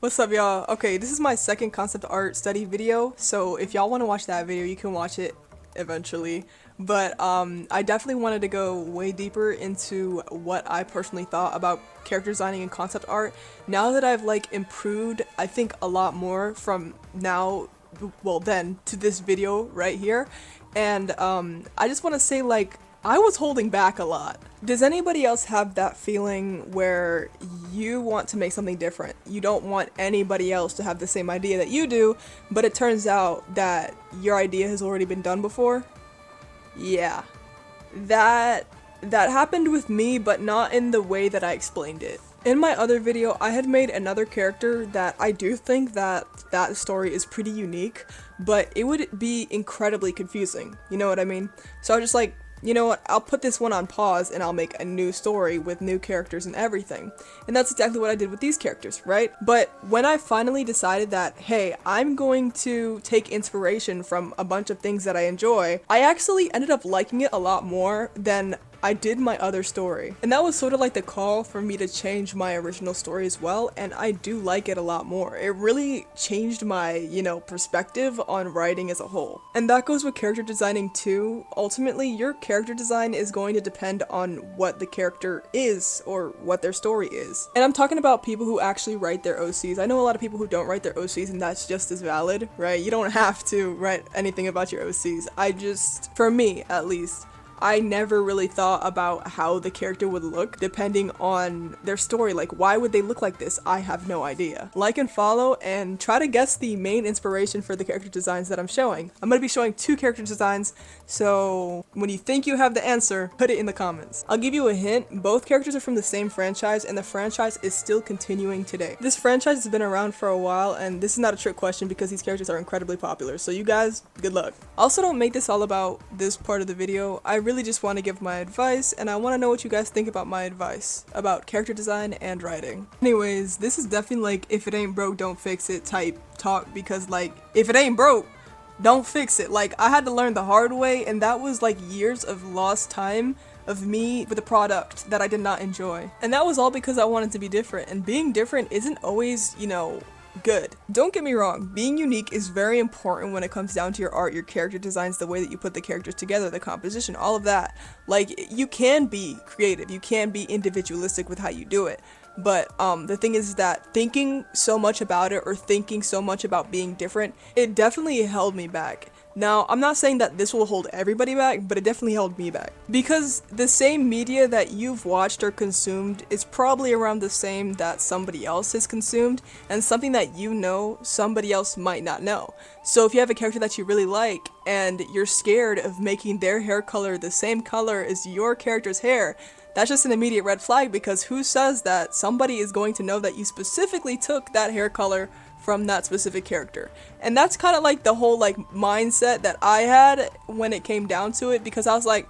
What's up, y'all? Okay, this is my second concept art study video, so if y'all want to watch that video, you can watch it eventually. But I definitely wanted to go way deeper into what I personally thought about character designing and concept art. Now that I've like improved, I think a lot more from now, well then, to this video right here. And I just want to say, like, I was holding back a lot. Does anybody else have that feeling where you want to make something different? You don't want anybody else to have the same idea that you do, but it turns out that your idea has already been done before? Yeah. That happened with me, but not in the way that I explained it. In my other video, I had made another character that I do think that story is pretty unique, but it would be incredibly confusing. You know what I mean? So I was just like, you know what, I'll put this one on pause and I'll make a new story with new characters and everything. And that's exactly what I did with these characters, right? But when I finally decided that, hey, I'm going to take inspiration from a bunch of things that I enjoy, I actually ended up liking it a lot more than I did my other story. And that was sort of like the call for me to change my original story as well, and I do like it a lot more. It really changed my, perspective on writing as a whole. And that goes with character designing too. Ultimately, your character design is going to depend on what the character is or what their story is. And I'm talking about people who actually write their OCs. I know a lot of people who don't write their OCs, and that's just as valid, right? You don't have to write anything about your OCs. For me at least, I never really thought about how the character would look depending on their story. Like, why would they look like this? I have no idea. Like and follow and try to guess the main inspiration for the character designs that I'm showing. I'm going to be showing 2 character designs, so when you think you have the answer, put it in the comments. I'll give you a hint. Both characters are from the same franchise, and the franchise is still continuing today. This franchise has been around for a while, and this is not a trick question because these characters are incredibly popular, so you guys, good luck. Also, don't make this all about this part of the video. I really just want to give my advice, and I want to know what you guys think about my advice about character design and writing. Anyways, this is definitely like if it ain't broke, don't fix it type talk, because like if it ain't broke, don't fix it. Like, I had to learn the hard way, and that was like years of lost time of me with a product that I did not enjoy. And that was all because I wanted to be different, and being different isn't always, good. Don't get me wrong, being unique is very important when it comes down to your art, your character designs, the way that you put the characters together, the composition, all of that. Like, you can be creative, you can be individualistic with how you do it. But the thing is that thinking so much about it, or thinking so much about being different, it definitely held me back. Now, I'm not saying that this will hold everybody back, but it definitely held me back. Because the same media that you've watched or consumed is probably around the same that somebody else has consumed, and something that you know, somebody else might not know. So if you have a character that you really like, and you're scared of making their hair color the same color as your character's hair, that's just an immediate red flag, because who says that somebody is going to know that you specifically took that hair color from that specific character? And that's kind of like the whole like mindset that I had when it came down to it, because I was like,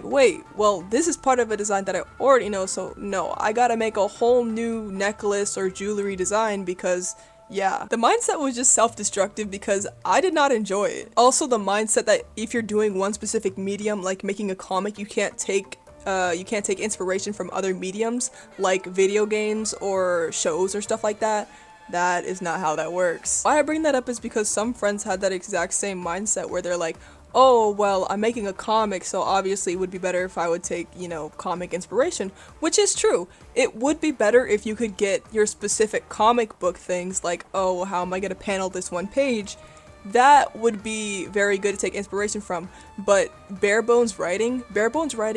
wait, well, this is part of a design that I already know, so no, I gotta make a whole new necklace or jewelry design, because yeah, the mindset was just self-destructive because I did not enjoy it. Also, the mindset that if you're doing one specific medium, like making a comic, you can't take inspiration from other mediums like video games or shows or stuff like that. That is not how that works. Why I bring that up is because some friends had that exact same mindset where they're like, oh, well, I'm making a comic, so obviously it would be better if I would take, comic inspiration, which is true. It would be better if you could get your specific comic book things like, oh, how am I gonna panel this one page? That would be very good to take inspiration from, but bare bones writing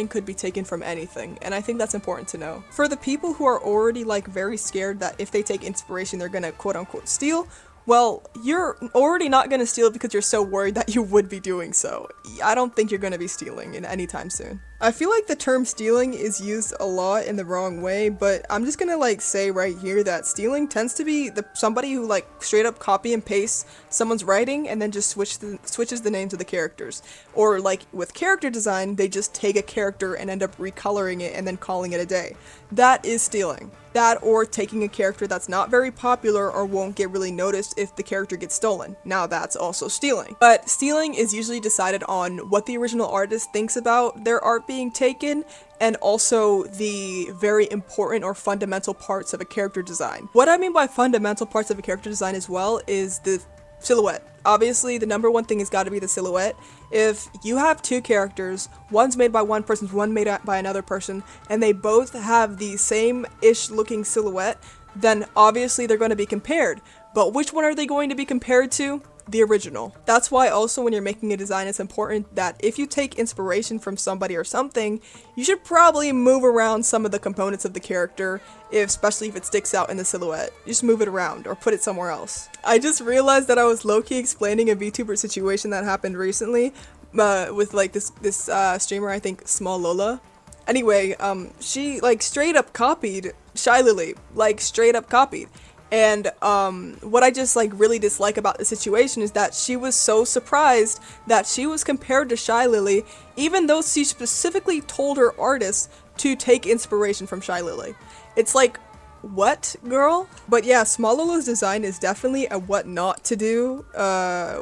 could be taken from anything, and I think that's important to know. For the people who are already like very scared that if they take inspiration they're gonna quote unquote steal, well, you're already not gonna steal because you're so worried that you would be doing so. I don't think you're gonna be stealing in any time soon. I feel like the term stealing is used a lot in the wrong way, but I'm just gonna like say right here that stealing tends to be somebody who like straight up copy and paste someone's writing and then just switches the names of the characters. Or like with character design, they just take a character and end up recoloring it and then calling it a day. That is stealing. That, or taking a character that's not very popular or won't get really noticed if the character gets stolen. Now that's also stealing. But stealing is usually decided on what the original artist thinks about their art being taken, and also the very important or fundamental parts of a character design. What I mean by fundamental parts of a character design as well is the silhouette. Obviously, the number one thing has got to be the silhouette. If you have two characters, one's made by one person, one made by another person, and they both have the same-ish looking silhouette, then obviously they're going to be compared. But which one are they going to be compared to? The original. That's why also when you're making a design, it's important that if you take inspiration from somebody or something, you should probably move around some of the components of the character, especially if it sticks out in the silhouette. Just move it around or put it somewhere else. I just realized that I was low-key explaining a VTuber situation that happened recently with like this streamer, I think Small Lola. Anyway, she like straight up copied Shy Lily, like straight up copied. And what I just like really dislike about the situation is that she was so surprised that she was compared to Shy Lily, even though she specifically told her artist to take inspiration from Shy Lily. It's like, what, girl? But yeah, Small Lola's design is definitely a what not to do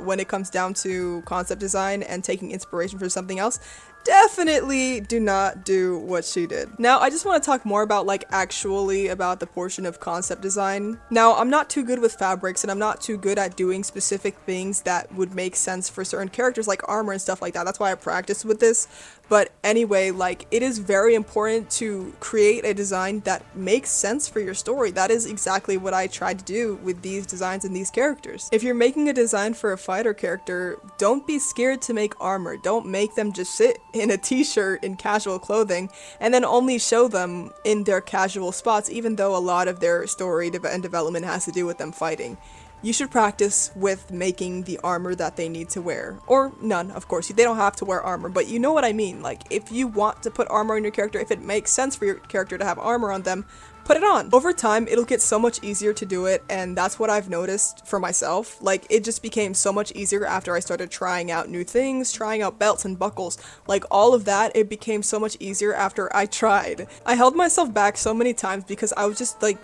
when it comes down to concept design and taking inspiration from something else. Definitely do not do what she did. Now, I just want to talk more about like actually about the portion of concept design. Now, I'm not too good with fabrics and I'm not too good at doing specific things that would make sense for certain characters like armor and stuff like that. That's why I practice with this. But anyway, like it is very important to create a design that makes sense for your story. That is exactly what I tried to do with these designs and these characters. If you're making a design for a fighter character, don't be scared to make armor. Don't make them just sit in a t-shirt in casual clothing and then only show them in their casual spots, even though a lot of their story and development has to do with them fighting. You should practice with making the armor that they need to wear. Or none, of course. They don't have to wear armor, but you know what I mean. Like, if you want to put armor on your character, if it makes sense for your character to have armor on them, put it on. Over time, it'll get so much easier to do it, and that's what I've noticed for myself. Like, it just became so much easier after I started trying out new things, trying out belts and buckles. Like, all of that, it became so much easier after I tried. I held myself back so many times because I was just, like,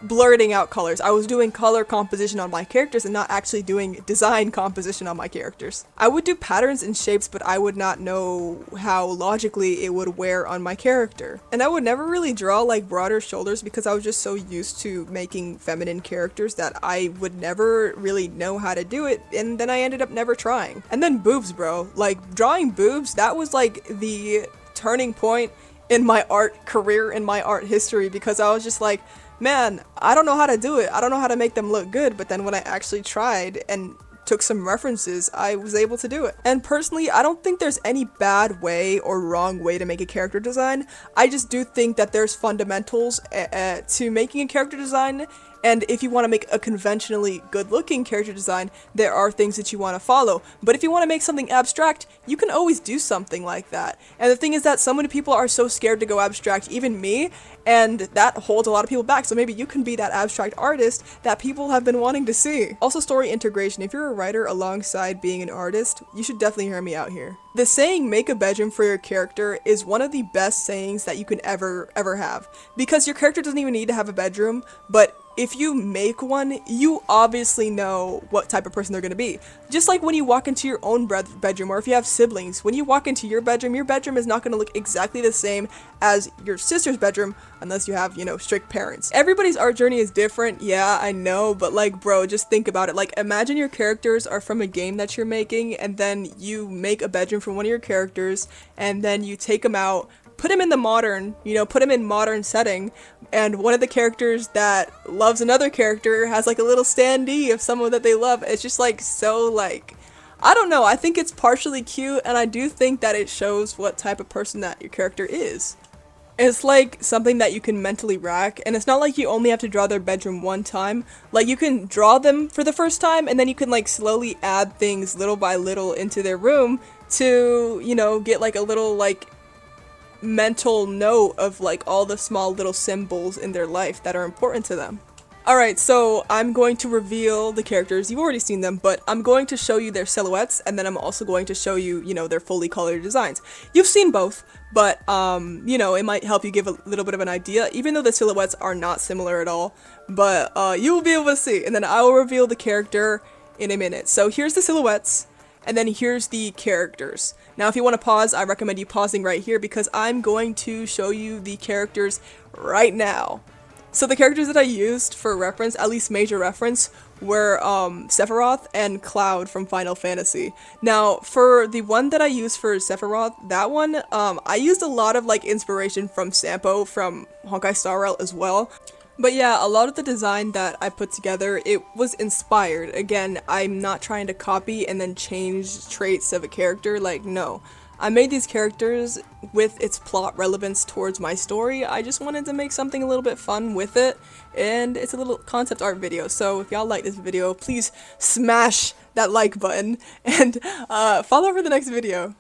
blurting out colors. I was doing color composition on my characters and not actually doing design composition on my characters. I would do patterns and shapes, but I would not know how logically it would wear on my character. And I would never really draw like broader shoulders because I was just so used to making feminine characters that I would never really know how to do it, and then I ended up never trying. And then boobs, bro. Like, drawing boobs, that was like the turning point in my art career, in my art history, because I was just like, man, I don't know how to do it. I don't know how to make them look good. But then when I actually tried and took some references, I was able to do it. And personally, I don't think there's any bad way or wrong way to make a character design. I just do think that there's fundamentals to making a character design. And if you want to make a conventionally good-looking character design, there are things that you want to follow. But if you want to make something abstract, you can always do something like that. And the thing is that so many people are so scared to go abstract, even me, and that holds a lot of people back. So maybe you can be that abstract artist that people have been wanting to see. Also, story integration. If you're a writer alongside being an artist, you should definitely hear me out here. The saying, make a bedroom for your character, is one of the best sayings that you can ever have. Because your character doesn't even need to have a bedroom, but if you make one, you obviously know what type of person they're going to be. Just like when you walk into your own bedroom, or if you have siblings, when you walk into your bedroom is not going to look exactly the same as your sister's bedroom, unless you have, you know, strict parents. Everybody's art journey is different, yeah, I know, but like, bro, just think about it. Like, imagine your characters are from a game that you're making, and then you make a bedroom for one of your characters, and then you take them out, put him in the modern, put him in modern setting, and one of the characters that loves another character has like a little standee of someone that they love. It's just like so like, I don't know, I think it's partially cute, and I do think that it shows what type of person that your character is. It's like something that you can mentally rack, and it's not like you only have to draw their bedroom one time. Like, you can draw them for the first time, and then you can like slowly add things little by little into their room to, get like a little like mental note of like all the small little symbols in their life that are important to them. Alright, so I'm going to reveal the characters. You've already seen them, but I'm going to show you their silhouettes, and then I'm also going to show you, their fully colored designs. You've seen both, but, it might help you give a little bit of an idea, even though the silhouettes are not similar at all, but you will be able to see, and then I will reveal the character in a minute. So here's the silhouettes, and then here's the characters. Now if you want to pause, I recommend you pausing right here because I'm going to show you the characters right now. So the characters that I used for reference, at least major reference, were Sephiroth and Cloud from Final Fantasy. Now, for the one that I used for Sephiroth, that one, I used a lot of like inspiration from Sampo from Honkai Star Rail as well. But yeah, a lot of the design that I put together, it was inspired. Again, I'm not trying to copy and then change traits of a character, like no. I made these characters with its plot relevance towards my story. I just wanted to make something a little bit fun with it, and it's a little concept art video. So if y'all like this video, please smash that like button and follow for the next video.